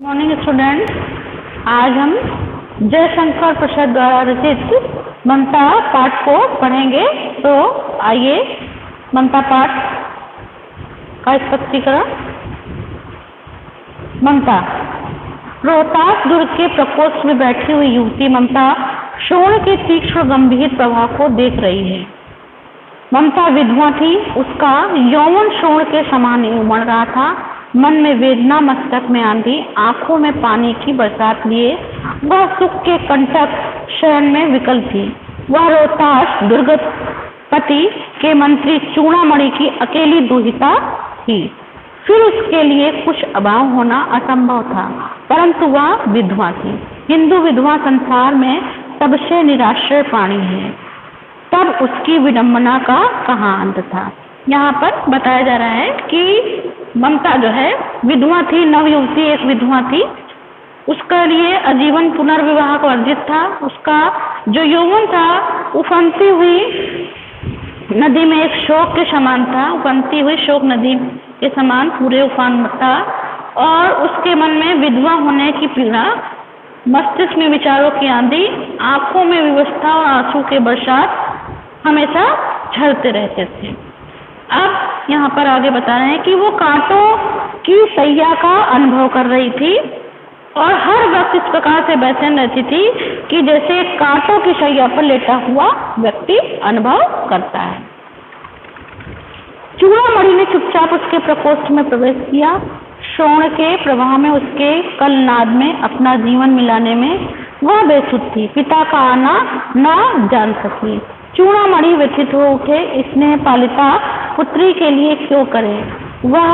Morning student, आज हम जयशंकर प्रसाद द्वारा रचित ममता पाठ को पढ़ेंगे। तो आइए ममता पाठ का स्पष्टीकरण। ममता। रोहतास दुर्ग के प्रकोष्ठ में बैठी हुई युवती ममता शोण के तीक्ष्ण गंभीर प्रभाव को देख रही है। ममता विधवा थी, उसका यौवन शोण के समान ही उमड़ रहा था। मन में वेदना, मस्तक में आंधी, आंखों में पानी की बरसात लिए वह सुख के कंटक शयन में विकल थी। वह रोहतास दुर्गपति के मंत्री चूड़ामणि की अकेली दुहिता थी। फिर उसके लिए कुछ अभाव होना असंभव था, परंतु वह विधवा थी। हिंदू विधवा संसार में सबसे निराश्रय प्राणी है। तब उसकी विडंबना का कहाँ अंत था। यहाँ पर बताया जा रहा है कि ममता जो है विधवा थी, नवयुवती एक विधवा थी। उसके लिए आजीवन पुनर्विवाह को वर्जित था। उसका जो यौवन था उफनती हुई नदी में एक शोक के समान था, उफनती हुई शोक नदी के समान पूरे उफान था। और उसके मन में विधवा होने की पीड़ा, मस्तिष्क में विचारों की आंधी, आंखों में विवशता और आंसू के बरसात हमेशा झड़ते रहते थे। अब यहाँ पर आगे बता रहे हैं कि वो कांटों की सैया का अनुभव कर रही थी और हर वक्त इस प्रकार से बैठन रहती थी कि जैसे कांटों की सैया पर लेटा हुआ व्यक्ति अनुभव करता है। चूड़ामणि ने चुपचाप उसके प्रकोष्ठ में प्रवेश किया। शोण के प्रवाह में, उसके कलनाद में अपना जीवन मिलाने में वह बेसुध थी। पिता का आना न जान सकी। चूड़ामणि व्यथित हो उठे। स्नेह पालिता पुत्री के लिए क्यों करे, वह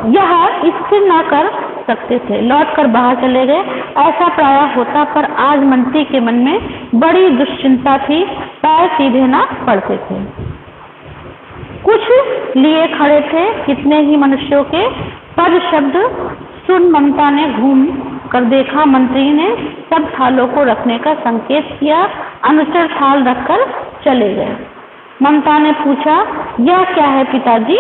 यह स्थिर न कर सकते थे। लौटकर बाहर चले गए। ऐसा प्रायः होता, पर आज मंत्री के मन में बड़ी दुश्चिंता थी। पैर सीधे न पड़ते थे। कुछ लिए खड़े थे, कितने ही मनुष्यों के पद शब्द सुन ममता ने घूम कर देखा। मंत्री ने सब थालों को रखने का संकेत किया। अनुचर थाल रखकर चले गए। ममता ने पूछा, यह क्या है पिताजी?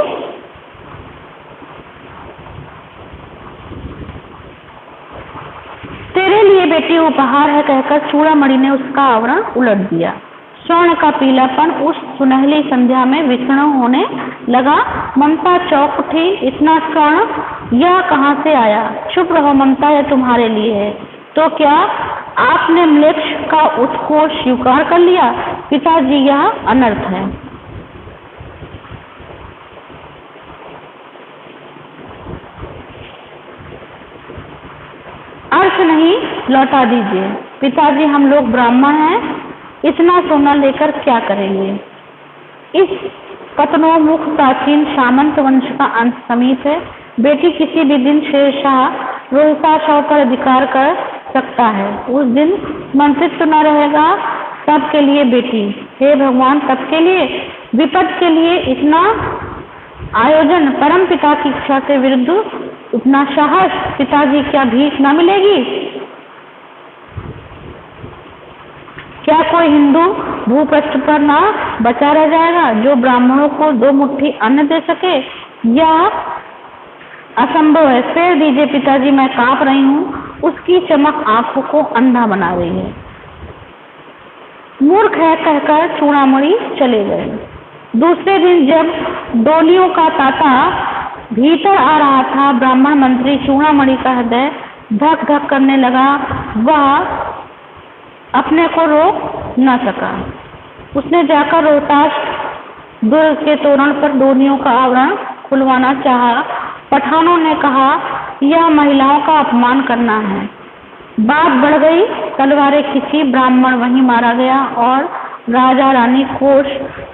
तेरे लिए बेटी उपहार है, कहकर चूड़ामणि ने उसका आवरण उलट दिया। स्वर्ण का पीलापन उस सुनहली संध्या में विक्षण होने लगा। ममता चौंक उठी। इतना स्वर्ण यह कहाँ से आया? चुप रहो ममता, यह तुम्हारे लिए है। तो क्या आपने म्लेच्छ का उत्कोच स्वीकार कर लिया? पिताजी, यह अनर्थ है। अर्थ नहीं, लौटा दीजिए। पिताजी, हम लोग ब्राह्मण हैं, इतना सोना लेकर क्या करेंगे? इस कथनोन्मुख प्राचीन सामंत वंश का अंत समीप है। बेटी किसी भी दिन शेरशाह रोहतास पर अधिकार कर सकता है। उस दिन मंत्रित्व न रहेगा। तब के लिए बेटी, हे भगवान, तब के लिए, विपद के लिए इतना आयोजन, परम पिता की इच्छा के विरुद्ध इतना साहस। पिताजी, क्या भीख न मिलेगी? क्या कोई हिंदू भूपृष्ठ पर ना बचा रह जाएगा जो ब्राह्मणों को दो मुट्ठी अन्न दे सके? यह असंभव है। फेर दीजिए पिताजी, मैं कांप रही हूँ। उसकी चमक आंखों को अंधा बना रही है। मूर्ख है, कहकर चूड़ामणि चले गए। दूसरे दिन जब डोलियों का तांता भीतर आ रहा था, ब्राह्मण मंत्री चूड़ामणि का हृदय धक धक करने लगा। वह अपने को रोक न सका। उसने जाकर रोहतास दुर्ग के तोरण पर डोलियों का आवरण खुलवाना चाहा। पठानों ने कहा, यह महिलाओं का अपमान करना है। बात बढ़ गई। तलवारें खींची। ब्राह्मण वहीं मारा गया और राजा रानी कोष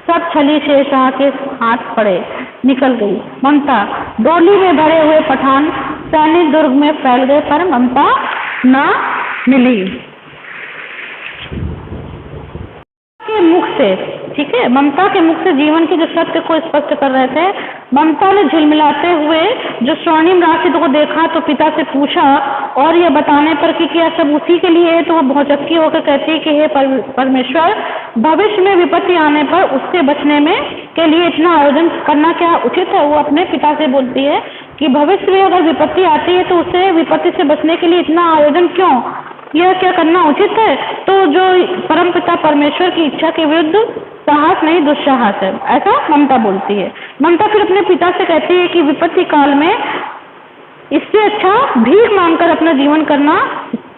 सब छली शेरशाह के हाथ पड़े निकल गई। ममता। डोली में भरे हुए पठान सैनिक दुर्ग में फैल गए, पर ममता न मिली। के मुख से, ठीक है, ममता के मुख से जीवन के जो सत्य को स्पष्ट कर रहे थे। ममता ने झिलमिलाते हुए जो स्वर्णिम राशि को देखा तो पिता से पूछा, और यह बताने पर कि क्या सब उसी के लिए है? तो वो भौचक्की होकर कहती है कि हे परमेश्वर, भविष्य में विपत्ति आने पर उससे बचने में के लिए इतना आयोजन करना क्या उचित है? वो अपने पिता से बोलती है कि कि भविष्य में अगर विपत्ति आती है तो उसे विपत्ति से बचने के लिए इतना आयोजन क्यों, यह क्या करना उचित है। तो जो परमपिता परमेश्वर की इच्छा के विरुद्ध साहस नहीं दुस्साहस है, ऐसा ममता बोलती है। ममता फिर अपने पिता से कहती है कि विपत्ति काल में इससे अच्छा भीख मांगकर अपना जीवन करना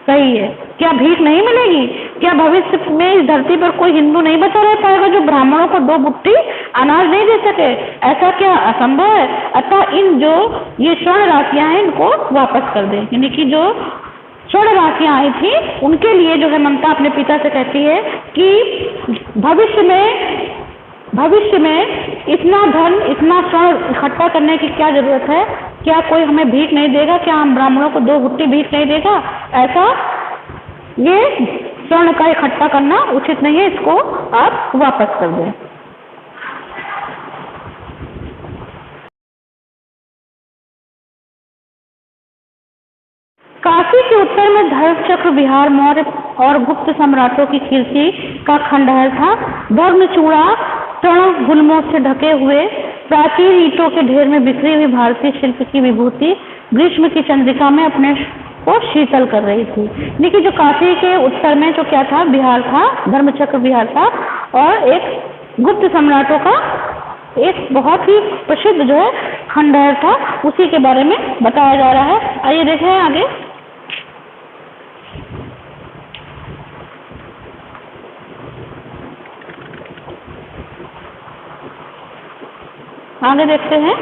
सही है। क्या भीख नहीं मिलेगी? क्या भविष्य में इस धरती पर कोई हिंदू नहीं बचा रह पाएगा जो ब्राह्मणों को 2 बुट्टी अनाज नहीं दे सके? ऐसा क्या असंभव है? अतः इन जो ये स्वर्ण राशियां हैं इनको वापस कर दें। यानी कि जो स्वर्ण राशियां आई थी उनके लिए जो है ममता अपने पिता से कहती है कि भविष्य में इतना धन, इतना स्वर्ण इकट्ठा करने की क्या जरूरत है? क्या कोई हमें भीख नहीं देगा? क्या हम ब्राह्मणों को 2 बुट्टी भीख नहीं देगा? ऐसा ये स्वर्ण का इकट्ठा करना उचित नहीं है, इसको आप वापस कर दें। काशी के उत्तर में धर्मचक्र विहार मौर्य और गुप्त सम्राटों की कीर्ति का खंडहर था। धर्मचूड़ा तृण गुल्मों से ढके हुए प्राचीन ईंटों के ढेर में बिखरी हुई भारतीय शिल्प की विभूति ग्रीष्म की चंद्रिका में अपने को शीतल कर रही थी। लेकिन जो काशी के उत्तर में जो क्या था, विहार था, धर्मचक्र विहार था और एक गुप्त सम्राटों का एक बहुत ही प्रसिद्ध जो है खंडहर था, उसी के बारे में बताया जा रहा है। आइए देखें आगे। आगे देखते हैं।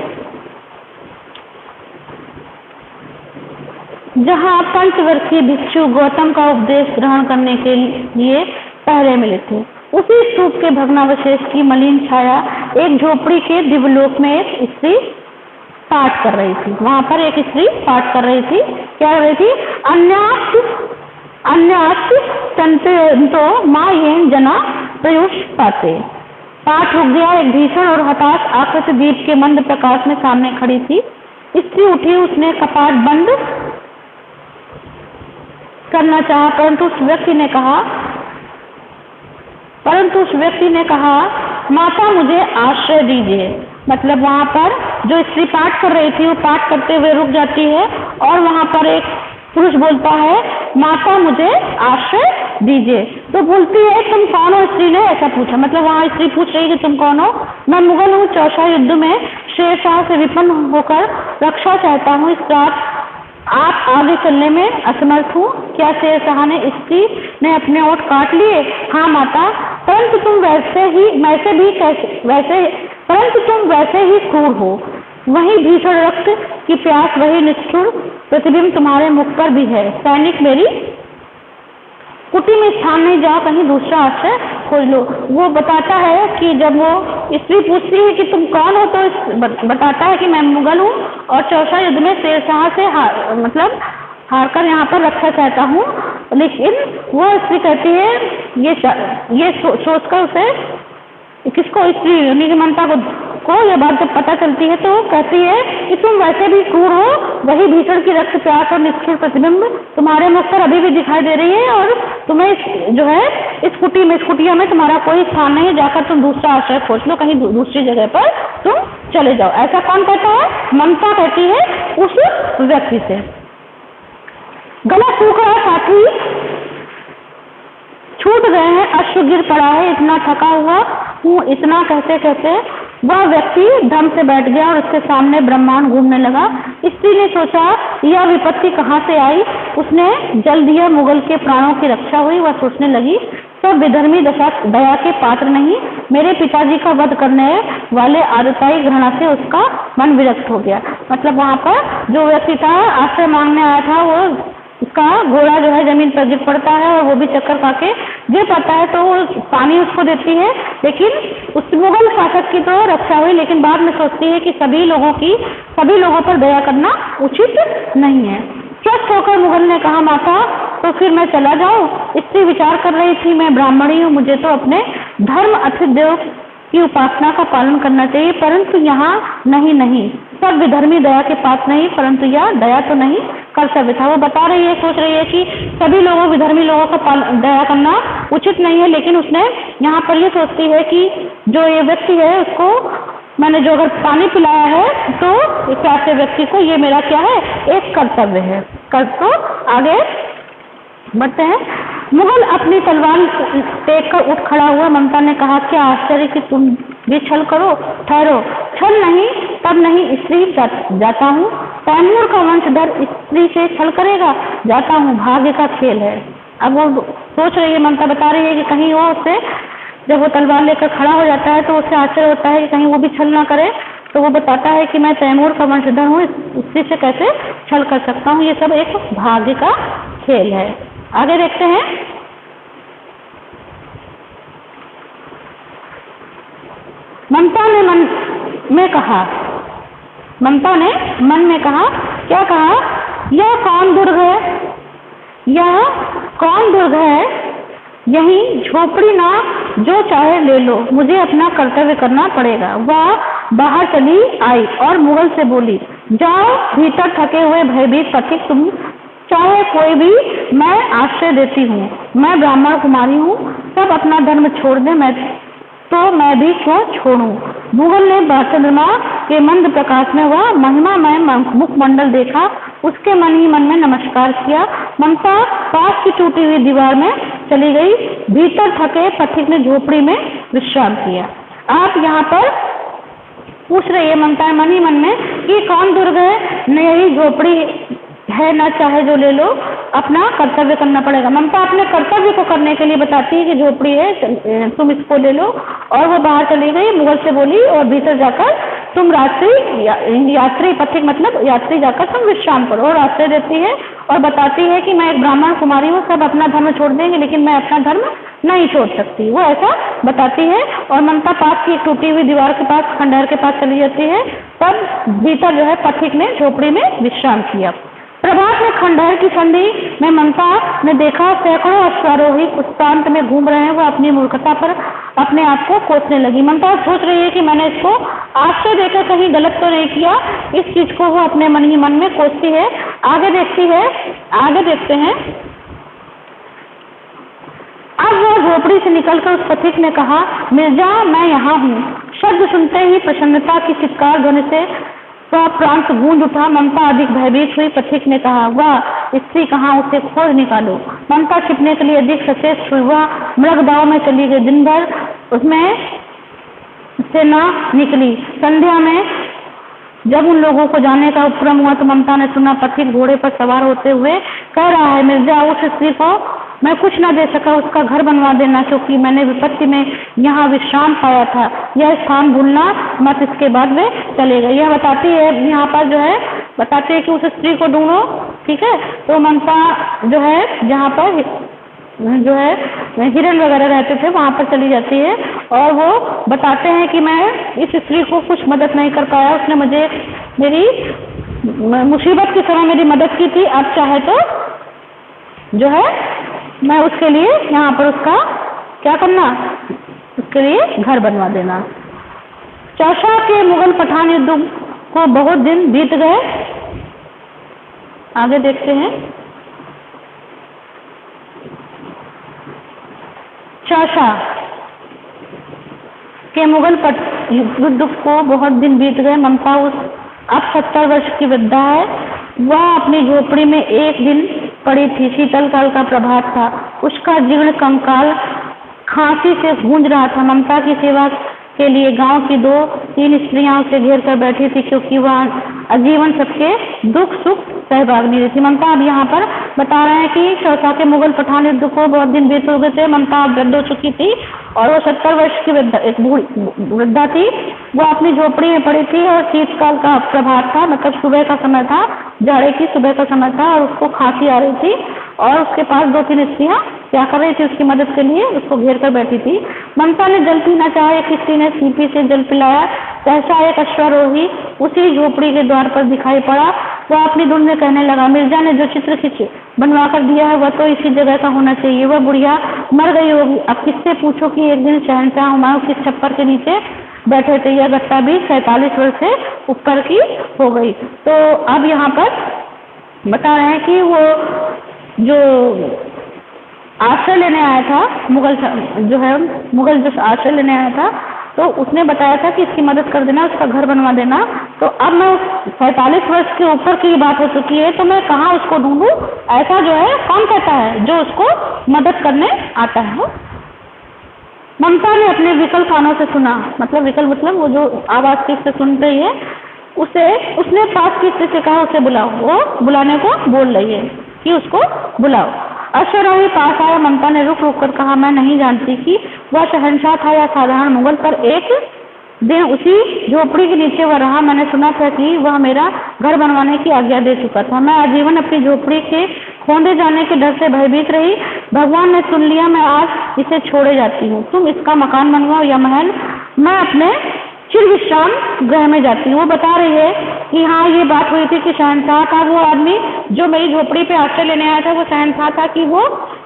जहां पंचवर्षीय भिक्षु गौतम का उपदेश ग्रहण करने के लिए पहरे मिले थे, उसी स्तूप के भग्नावशेष की मलिन छाया एक झोपड़ी के दिव्यलोक में एक स्त्री पाठ कर रही थी। वहां पर एक स्त्री पाठ कर रही थी। क्या कर रही थी? अन्यास्त तंतो मां येन जना प्रयुष पाते। पाठ रुक गया। एक भीषण और हताश आकृति दीप के मंद प्रकाश में सामने खड़ी थी। स्त्री उठी, उसने कपाट बंद करना चाहा, परंतु उस व्यक्ति ने कहा माता मुझे आश्रय दीजिए। मतलब वहां पर जो स्त्री पाठ कर रही थी वो पाठ करते हुए रुक जाती है और वहां पर एक पुरुष बोलता है माता मुझे आश्रय दीजिए। तो बोलती है तुम कौन हो? स्त्री ने ऐसा पूछा। मतलब वहां स्त्री पूछ रही है कि तुम कौन हो? मैं मुगल हूँ, चौसा युद्ध में शेरशाह से विपन्न होकर रक्षा चाहता हूँ। इस रात आप आगे चलने में असमर्थ हूँ। क्या शेरशाह ने? स्त्री ने अपने ओठ काट लिए। हाँ माता, परंतु तुम वैसे ही क्रूर हो। वही भीषण रक्त की प्यास, वही निष्ठुर प्रतिबिंब तुम्हारे मुख पर भी है। सैनिक, मेरी कुटी में स्थान नहीं, जाओ कहीं दूसरा आश्रय खोज लो। वो बताता है कि जब वो स्त्री पूछती है कि तुम कौन हो, तो बताता है कि मैं मुगल हूँ और चौसा युद्ध में शेरशाह से हारकर यहाँ पर रक्षा चाहता हूँ। लेकिन वो स्त्री कहती है ये सोचकर उसे किसको? स्त्री यानी कि ममता को यह बात जब पता चलती है तो कहती है कि तुम वैसे भी क्रूर हो। वही भीषण की रक्त प्यास और निष्ठुर प्रतिबिंब तुम्हारे मुख पर अभी भी दिखाई दे रही है और तुम्हें जो है इस कुटिया में तुम्हारा कोई स्थान नहीं है। जाकर तुम दूसरा आश्रय खोज लो, कहीं दूसरी जगह पर तुम चले जाओ। ऐसा कौन कहता है? ममता कहती है उस व्यक्ति से। गला सूख रहा, साथी छूट गए हैं, अश्रु गिर पड़ा है, इतना थका हुआ हूँ। इतना कहते कहते वह व्यक्ति धम से बैठ गया और उसके सामने ब्रह्मांड घूमने लगा। स्त्री ने सोचा यह विपत्ति कहाँ से आई। उसने जल दिया, मुगल के प्राणों की रक्षा हुई। वह सोचने लगी सब विधर्मी दया के पात्र नहीं। मेरे पिताजी का वध करने वाले आदताई घृणा से उसका मन विरक्त हो गया। मतलब वहां पर जो व्यक्ति था आश्रय मांगने आया था, वो उसका घोड़ा जो है जमीन पर गिर पड़ता है और वो भी चक्कर खा के गिर पड़ता है। तो वो पानी उसको देती है, लेकिन उस मुगल शासक की तो रक्षा हुई, लेकिन बाद में सोचती है कि सभी लोगों पर दया करना उचित नहीं है। स्वस्थ होकर मुगल ने कहा माता तो फिर मैं चला जाऊं? स्त्री विचार कर रही थी मैं ब्राह्मणी हूँ, मुझे तो अपने धर्म अतिदेव की उपासना का पालन करना चाहिए, परंतु यहाँ नहीं। सब विधर्मी दया के पात्र नहीं, परंतु यह दया तो नहीं कर्तव्य था। वो बता रही है, सोच रही है कि सभी विधर्मी लोगों का दया करना उचित नहीं है, लेकिन उसने यहाँ पर ये सोचती है कि जो ये व्यक्ति है उसको मैंने जो अगर पानी पिलाया है तो एक प्यासे व्यक्ति को ये मेरा क्या है, एक कर्तव्य है। कर तो आगे बढ़ते हैं। मुगल अपनी तलवार टेक कर उठ खड़ा हुआ। ममता ने कहा, क्या आश्चर्य कि तुम भी छल करो। ठहरो, छल नहीं, तब नहीं, स्त्री जाता हूँ। तैमूर का वंशधर स्त्री से छल करेगा? जाता हूँ, भाग्य का खेल है। अब वो सोच रही है, ममता बता रही है कि कहीं वो उससे जब वो तलवार लेकर खड़ा हो जाता है तो उससे आश्चर्य होता है कि कहीं वो भी छल ना करे। तो वो बताता है कि मैं तैमूर का वंशधर हूँ, स्त्री से कैसे छल कर सकता हूँ। ये सब एक भाग्य का खेल है। आगे देखते हैं। ममता ने मन में कहा, क्या कहा, यह कौन दुर्ग है, यह कौन दुर्ग है, यही झोपड़ी ना, जो चाहे ले लो, मुझे अपना कर्तव्य करना पड़ेगा। वह बाहर चली आई और मुगल से बोली, जाओ भीतर, थके हुए भयभीत पथिक, तुम चाहे कोई भी, मैं आश्रय देती हूँ। मैं ब्राह्मण कुमारी हूँ, सब अपना धर्म छोड़ दे, मैं भी क्यों छोड़ूं। मुगल ने चंद्रमा के मंद प्रकाश में वह महिमामय मुखमंडल देखा, उसके मन ही मन में नमस्कार किया। ममता पास की टूटी हुई दीवार में चली गई। भीतर थके पथिक ने झोपड़ी में विश्राम किया। आप यहाँ पर पूछ रही है ममता मन ही मन में कि कौन दुर्ग है, यही झोपड़ी है, ना चाहे जो ले लो, अपना कर्तव्य करना पड़ेगा। ममता अपने कर्तव्य को करने के लिए बताती है कि झोपड़ी है, तुम इसको ले लो। और वो बाहर चली गई, मुगल से बोली, और भीतर जाकर तुम यात्री पथिक मतलब यात्री जाकर तुम विश्राम करो। और आश्रय देती है और बताती है कि मैं एक ब्राह्मण कुमारी हूँ, सब अपना धर्म छोड़ देंगे, लेकिन मैं अपना धर्म नहीं छोड़ सकती। वो ऐसा बताती है। और ममता पास की एक टूटी हुई दीवार के पास, खंडहर के पास चली जाती है। तब भीतर जो है पथिक ने झोपड़ी में विश्राम किया। प्रभात में खंडहर की संधि में ममता ने देखा, सैकड़ों अश्वारोही उस प्रांत में घूम रहे हैं। वो अपनी मूर्खता पर अपने आप को कोसने लगी। ममता सोच रही है कि मैंने इसको आश्रय देकर कहीं गलत तो नहीं किया। इस चीज को वो अपने मन ही मन में कोसती है। आगे देखते हैं। अब वो झोपड़ी से निकलकर उस पथिक ने कहा, मिर्जा, मैं यहाँ हूँ। शब्द सुनते ही प्रसन्नता की चित्कार ध्वनि से वह प्रांत गूंज उठा। ममता अधिक भयभीत हुई। पथिक ने कहा, वह स्त्री कहाँ, उसे खोज निकालो। ममता छिपने के लिए अधिक सचेत हुई। वह मृगदाव में चली गई। दिन भर उसमें से न निकली। संध्या में जब उन लोगों को जाने का उपक्रम हुआ तो ममता ने सुना पथिक घोड़े पर सवार होते हुए कह रहा है, मिर्जा, उस स्त्री को मैं कुछ न दे सका, उसका घर बनवा देना, क्योंकि मैंने विपत्ति में यहाँ विश्राम पाया था। यह स्थान भूलना मत, इसके बाद वे चले गए। यह बताती है, यहाँ पर जो है बताते हैं कि उस स्त्री को ढूंढो, ठीक है। तो ममता जो है जहाँ पर जो है हिरण वगैरह रहते थे वहाँ पर चली जाती है। और वो बताते हैं कि मैं इस स्त्री को कुछ मदद नहीं कर पाया, उसने मुझे मेरी मुसीबत के समय मेरी मदद की थी। अब चाहे तो जो है मैं उसके लिए यहाँ पर उसका क्या करना, उसके लिए घर बनवा देना। चौसा के मुगल पठान युद्ध को बहुत दिन बीत गए। आगे देखते हैं। चौसा के मुगल युद्ध को बहुत दिन बीत गए। ममता अब 70 वर्ष की वृद्धा है। वह अपनी झोपड़ी में एक दिन पड़ी थी। शीतलकाल का प्रभात था। उसका जीर्ण कंकाल खांसी से गूंज रहा था। ममता की सेवा के लिए गांव की 2-3 स्त्रियां उसे घेर कर बैठी थी, क्योंकि वह आजीवन सबके दुख सुख सहभागिनी रही थी। ममता अब यहाँ पर बता रहे हैं कि चौसा के मुगल पठान युद्ध को बहुत दिन बीत हो गए थे। ममता अब वृद्ध हो चुकी थी और वो 70 वर्ष की वृद्धा थी। वो अपनी झोपड़ी में पड़ी थी और शीतकाल का प्रभात था, मतलब सुबह का समय था, जाड़े की सुबह का समय था, और उसको खांसी आ रही थी। और उसके पास 2-3 स्त्रियां क्या कर रही थी, उसकी मदद के लिए उसको घेर कर बैठी थी। ममता ने जल पीना चाहा। एक स्त्री ने सीपी से जल पिलाया। सहसा एक अश्वारोही उसी झोपड़ी के द्वार पर दिखाई पड़ा। वह अपनी धुन में कहने लगा, मिर्जा ने जो चित्र खींचे बनवा कर दिया है वह तो इसी जगह का होना चाहिए। वह बुढ़िया मर गई होगी। अब किससे पूछो कि एक दिन शहंशाह हुमायूं किस छप्पर के नीचे बैठे थे। यह घटना भी 47 वर्ष से ऊपर की हो गई। तो अब यहाँ पर बता रहे हैं कि वो जो आश्रय लेने आया था मुगल जो आश्रय लेने आया था तो उसने बताया था कि इसकी मदद कर देना, उसका घर बनवा देना। तो अब मैं 47 वर्ष के ऊपर की बात हो चुकी है, तो मैं कहाँ उसको ढूंढूं? ऐसा जो है कौन कहता है जो उसको मदद करने आता है। ममता ने अपने विकल कानों से सुना, मतलब विकल मतलब वो जो आवाज ठीक से सुन रही है, उसने पास की स्त्री से कहा उसे बुलाओ। वो बुलाने को बोल रही है कि उसको बुलाओ। अश्वरोही पास आया। ममता ने रुक रुक कर कहा, मैं नहीं जानती कि वह शहंशाह था या साधारण मुगल, पर एक दिन उसी झोपड़ी के नीचे वह रहा। मैंने सुना था कि वह मेरा घर बनवाने की आज्ञा दे चुका था। मैं आजीवन अपनी झोपड़ी के खोंदे जाने के डर से भयभीत रही। भगवान ने सुन लिया, मैं आज इसे छोड़े जाती हूँ। तुम इसका मकान बनवाओ या महल, मैं अपने चिर विश्राम गृह में जाती हूँ। वो बता रही है कि हाँ, ये बात हुई थी कि शहंशाह था वो आदमी जो मेरी झोपड़ी पे आश्रय लेने आया था, वो शहंशाह था कि वो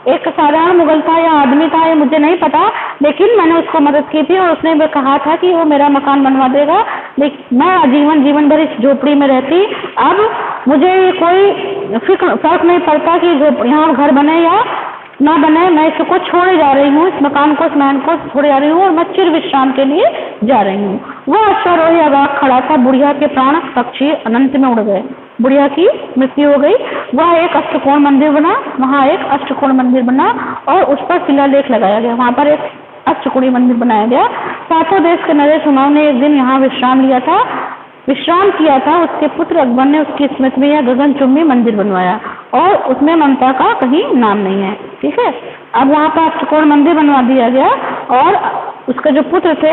एक साधारण मुगल था या आदमी था, ये मुझे नहीं पता, लेकिन मैंने उसको मदद की थी और उसने कहा था कि वो मेरा मकान बनवा देगा। लेकिन मैं आजीवन जीवन भर इस झोपड़ी में रहती। अब मुझे कोई फर्क नहीं पड़ता कि यहाँ घर बने या ना बने, मैं इसको छोड़े जा रही हूँ, इस मकान को, इस महल को छोड़े जा रही हूँ और मैं चिर विश्राम के लिए जा रही हूँ। वह अश्वारोही अवाक खड़ा था। बुढ़िया के प्राण पक्षी अनंत में उड़ गए। बुढ़िया की मृत्यु हो गई। वह एक अष्टकोण मंदिर बना, वहाँ एक अष्टकोण मंदिर बना और उस पर शिलालेख लगाया गया। वहाँ पर एक अष्टकोणीय मंदिर बनाया गया। सातों देश के नरेश हुमायूं ने एक दिन यहाँ विश्राम किया था। उसके पुत्र अकबर ने उसकी स्मृति में यह गगनचुंबी मंदिर बनवाया और उसमें ममता का कहीं नाम नहीं है। ठीक है, अब वहाँ पर अष्टकोण मंदिर बनवा दिया गया और उसके जो पुत्र थे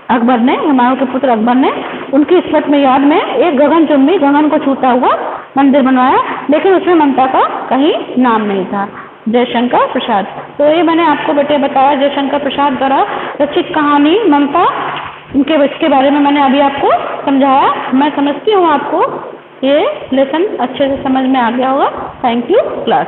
अकबर ने हुमायूं के पुत्र अकबर ने उनकी स्मृति में याद में एक गगनचुंबी, गगन को छूता हुआ मंदिर बनवाया, लेकिन उसमें ममता का कहीं नाम नहीं था। जयशंकर प्रसाद। तो ये मैंने आपको बेटे बताया जयशंकर प्रसाद द्वारा रचित कहानी ममता, इसके बारे में मैंने अभी आपको समझाया। मैं समझती हूँ आपको ये लेसन अच्छे से समझ में आ गया होगा। Thank you class.